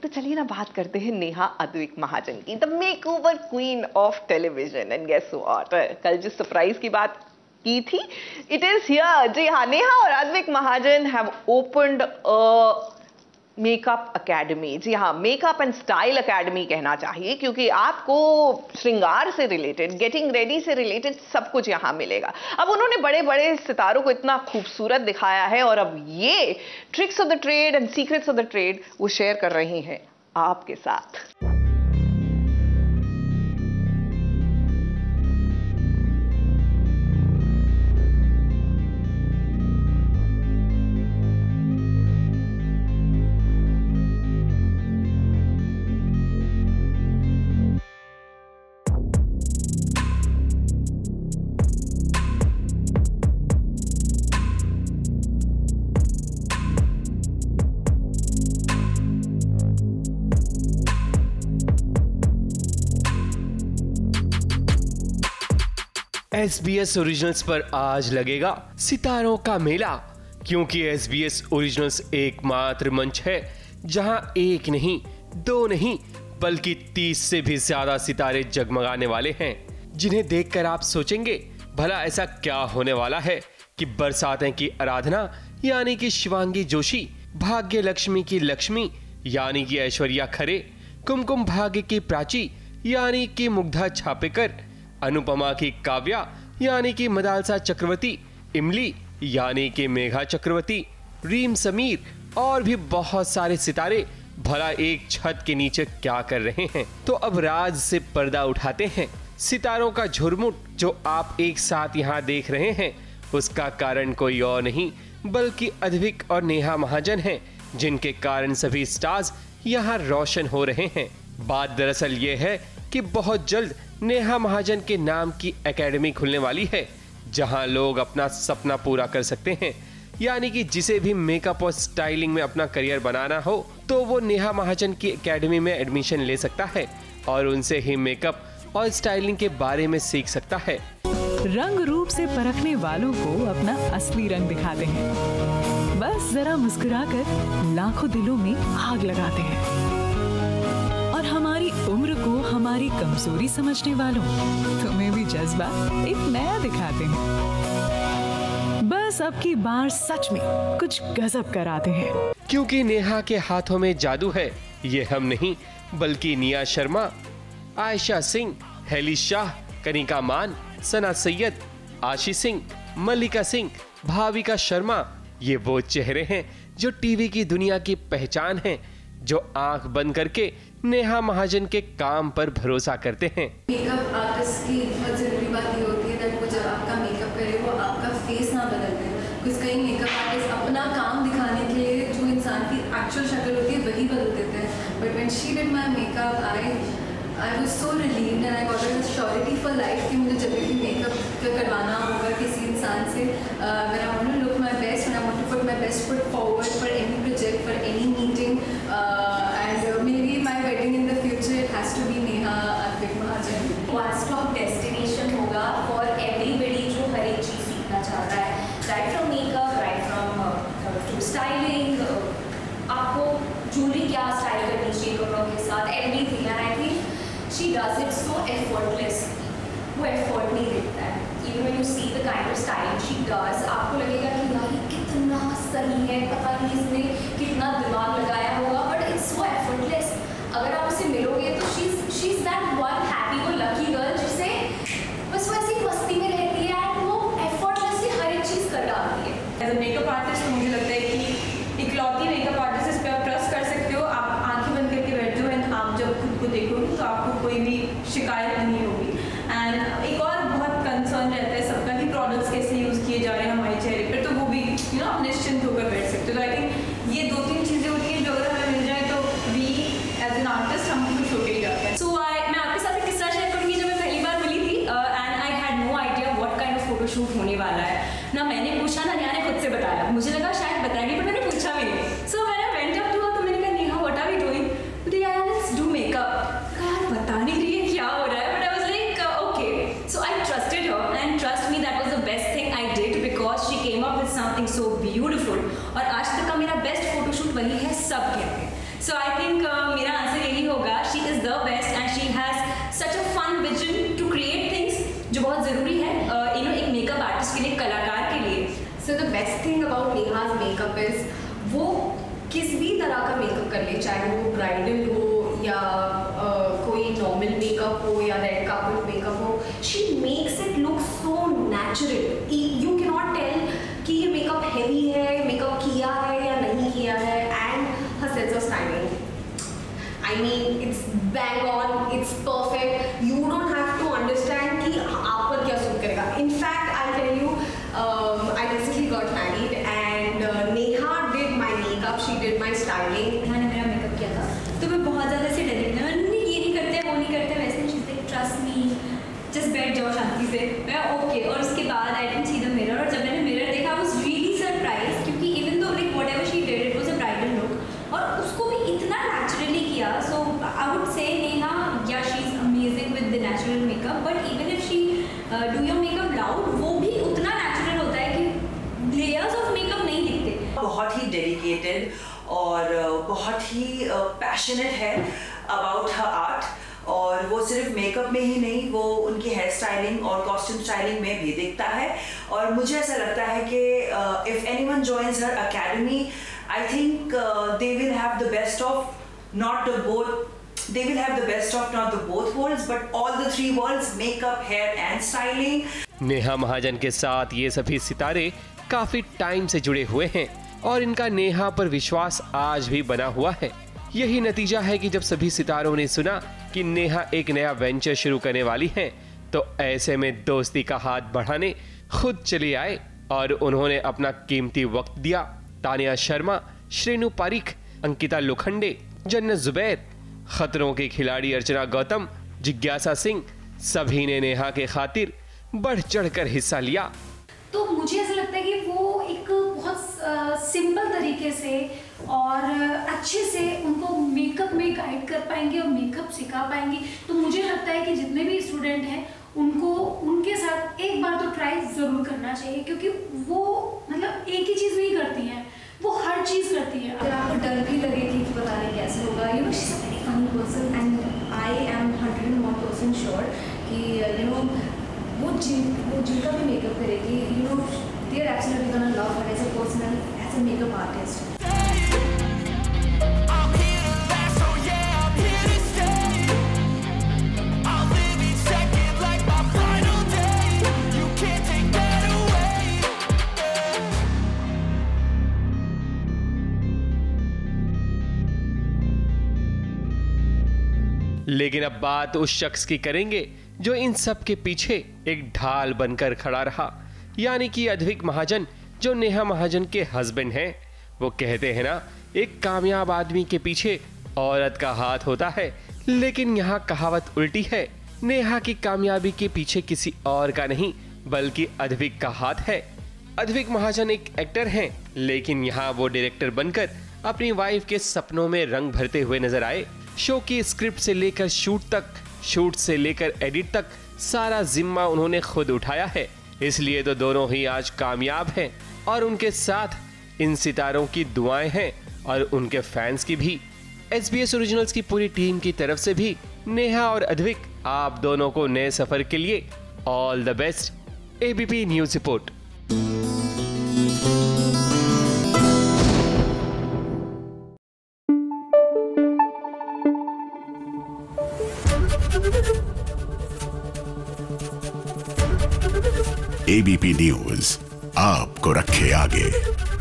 तो चलिए ना बात करते हैं नेहा अद्विक महाजन की, the makeover queen of television. And guess what, कल जिस सरप्राइज की बात की थी, इट इज हियर। जी हाँ, नेहा और Advik Mahajan have opened a makeup academy. जी हाँ, मेकअप एंड स्टाइल एकेडमी कहना चाहिए, क्योंकि आपको श्रृंगार से रिलेटेड, गेटिंग रेडी से रिलेटेड सब कुछ यहाँ मिलेगा। अब उन्होंने बड़े बड़े सितारों को इतना खूबसूरत दिखाया है, और अब ये tricks of the trade and secrets of the trade वो शेयर कर रही हैं आपके साथ। SBS ओरिजिनल्स पर आज लगेगा सितारों का मेला, क्योंकि SBS ओरिजिनल्स एकमात्र मंच है जहां एक नहीं, दो नहीं, बल्कि 30 से भी ज्यादा सितारे जगमगाने वाले हैं, जिन्हें देखकर आप सोचेंगे भला ऐसा क्या होने वाला है कि बरसातें की आराधना यानी कि शिवांगी जोशी, भाग्य लक्ष्मी की लक्ष्मी यानी कि ऐश्वर्या खरे, कुमकुम भाग्य की प्राची यानी कि मुग्धा छापेकर, अनुपमा की काव्या यानी कि मदालसा चक्रवर्ती, इमली यानी कि मेघा चक्रवर्ती, रीम समीर और भी बहुत सारे सितारे भला एक छत के नीचे क्या कर रहे हैं। तो अब राज से पर्दा उठाते हैं। सितारों का झुरमुट जो आप एक साथ यहाँ देख रहे हैं, उसका कारण कोई और नहीं बल्कि अद्विक और नेहा महाजन हैं, जिनके कारण सभी स्टार्स यहाँ रोशन हो रहे हैं। बात दरअसल ये है कि बहुत जल्द नेहा महाजन के नाम की एकेडमी खुलने वाली है, जहां लोग अपना सपना पूरा कर सकते हैं। यानी कि जिसे भी मेकअप और स्टाइलिंग में अपना करियर बनाना हो तो वो नेहा महाजन की एकेडमी में एडमिशन ले सकता है और उनसे ही मेकअप और स्टाइलिंग के बारे में सीख सकता है। रंग रूप से परखने वालों को अपना असली रंग दिखाते हैं, बस जरा मुस्कुराकर लाखों दिलों में आग लगाते हैं, और हमारी उम्र को हमारी कमजोरी समझने वालों तुम्हें भी जज्बा एक नया दिखाते हैं। बस अब की बार सच में कुछ गजब कराते हैं, क्योंकि नेहा के हाथों में जादू है। ये हम नहीं बल्कि निया शर्मा, आयशा सिंह, हेली शाह, कनिका मान, सना सैयद, आशी सिंह, मल्लिका सिंह, भाविका शर्मा, ये वो चेहरे हैं जो टीवी की दुनिया की पहचान हैं, जो आंख बंद करके नेहा महाजन के काम पर भरोसा करते हैं। मेकअप आर्टिस्ट की बहुत जरूरी बात ये होती है कि वो जब आपका मेकअप करे वो आपका फेस ना बदल दे। कुछ कई मेकअप आर्टिस्ट अपना काम दिखाने के लिए जो इंसान की एक्चुअल शक्ल होती है वही बदल देते हैं। But when she did my makeup I was so relieved and I got a surety for life कि मुझे जब भी मेकअप करवाना होगा किसी इंसान से, when I want to look my best and I want to put my best foot forward for any project, for any meeting, and maybe my wedding in the future it has to be Neha Advik Mahajan. One stop destination होगा for everybody जो हर एक चीज़ सीखना चाह रहा है, right from makeup, right from to styling, आपको ज्वेलरी क्या स्टाइल करनी चाहिए कपड़ों के साथ, everything. And I think she does it so effortlessly, वो एफर्ट नहीं दिखता है। Even when you see the kind of styling she does, आपको लगेगा कि यार ये कितना सही है, पता नहीं इसने कितना दिमाग लगाया होगा, बट इट्स सो एफर्टलेस। अगर आप उसे मिलोगे तो she is that one happy go lucky girl जिसे बस वो ऐसी मस्ती में रहती है एंड वो एफर्टलेसली हर एक चीज़ कर डालती है। एज अ मेकअप आर्टिस्ट मुझे लगता है कि इकलौती मेकअप आर्टिस्ट इस पर आप ट्रस्ट कर सकते हो। आप आंखें बंद करके बैठ जाओ एंड आप जब खुद को देखोगे तो आपको कोई भी शिकायत नहीं होगी। एंड एक और बहुत कंसर्न रहता है सबका कि प्रोडक्ट्स कैसे यूज़ किए जा रहे हैं हमारे चेहरे पर, तो वो भी आप निश्चिंत होकर बैठ सकते हो। तो आई थिंक ये 2-3 चीज़ें होती हैं जो अगर she is the best and she has such a fun vision to create things, जो बहुत ज़रूरी है एक मेकअप आर्टिस्ट के लिए, कलाकार के लिए। So the best thing about Neha's makeup is वो किस भी तरह का मेकअप कर ले, चाहे वो ब्राइडल हो या कोई नॉर्मल मेकअप हो या रेड कार्पेट मेकअप हो, she makes it look so natural. You can not tell कि ये मेकअप हैवी है, मेकअप किया है या नहीं किया है। And her sense of styling, I mean, it's bang on, it's perfect. You don't have to understand कि आप पर क्या सूट करेगा. In fact, I'll tell you, I recently got married and Neha did my makeup, she did my styling. मैंने मेरा makeup किया था, तो मैं बहुत ज़्यादा ऐसे डरी थी, मैंने ये नहीं करते वो नहीं करते वैसे नहीं, ट्रस्ट मी, जस्ट बैठ जाओ शांति से, मैं ओके। और उसके बाद I didn't see the mirror, और जब मैंने मिरर देखा आई वाज रियली सरप्राइज, क्योंकि even though like whatever she did it was a bridal look और उसको भी इतना नेचुरली किया। सो आई वुड से नेहा, या she is amazing with the natural makeup, but even if she do your makeup loud, वो भी उतना नेचुरल होता है कि लेयर्स ऑफ मेकअप नहीं दिखते। बहुत ही डेडिकेटेड और बहुत ही पैशनेट है अबाउट हर आर्ट, और वो सिर्फ मेकअप में ही नहीं, वो उनकी हेयर स्टाइलिंग और कॉस्ट्यूम स्टाइलिंग में भी दिखता है। और मुझे ऐसा लगता है कि if anyone joins her academy, I think they will have the best of not the both. They will have the best of not the both worlds, but all the three worlds: makeup, hair, and styling. Neha Mahajan के साथ ये सभी सितारे काफी time से जुड़े हुए हैं और इनका नेहा पर विश्वास आज भी बना हुआ है। यही नतीजा है कि जब सभी सितारों ने सुना कि नेहा एक नया वेंचर शुरू करने वाली हैं, तो ऐसे में दोस्ती का हाथ बढ़ाने खुद चले आए और उन्होंने अपना कीमती वक्त दिया। तानिया शर्मा, श्रेनु पारिक, अंकिता लोखंडे, जन्नत जुबैर, खतरों की खिलाड़ी अर्चना गौतम, जिज्ञासा सिंह, सभी ने नेहा के खातिर बढ़ चढ़कर हिस्सा लिया। तो मुझे ऐसा लगता है कि वो एक बहुत सिंपल तरीके से और अच्छे से उनको मेकअप में गाइड कर पाएंगे और मेकअप सिखा पाएंगे। तो मुझे लगता है कि जितने भी स्टूडेंट हैं उनको उनके साथ एक बार तो ट्राई ज़रूर करना चाहिए, क्योंकि वो मतलब एक ही चीज़ नहीं करती हैं, वो हर चीज़ करती हैं। अगर आपको डर भी लगे कि पता नहीं कैसे होगा, you know she is a very funny person and I am 101% sure कि यू नो वो जिनका भी मेकअप करेगी, you know they are absolutely gonna love her as a person and as a makeup artist. लेकिन अब बात उस शख्स की करेंगे जो इन सब के पीछे एक ढाल बनकर खड़ा रहा, यानी कि अद्विक महाजन, जो नेहा महाजन के हस्बैंड हैं। वो कहते हैं ना, एक कामयाब आदमी के पीछे औरत का हाथ होता है, लेकिन यहाँ कहावत उल्टी है। नेहा की कामयाबी के पीछे किसी और का नहीं बल्कि अद्विक का हाथ है। अद्विक महाजन एक एक्टर हैं, लेकिन यहाँ वो डायरेक्टर बनकर अपनी वाइफ के सपनों में रंग भरते हुए नजर आए। शो की स्क्रिप्ट से लेकर शूट तक, शूट से लेकर एडिट तक सारा जिम्मा उन्होंने खुद उठाया है। इसलिए तो दोनों ही आज कामयाब हैं और उनके साथ इन सितारों की दुआएं हैं और उनके फैंस की भी। SBS ओरिजिनल्स की पूरी टीम की तरफ से भी नेहा और अद्विक, आप दोनों को नए सफर के लिए all the best. ABP news report. ABP news आपको रखे आगे।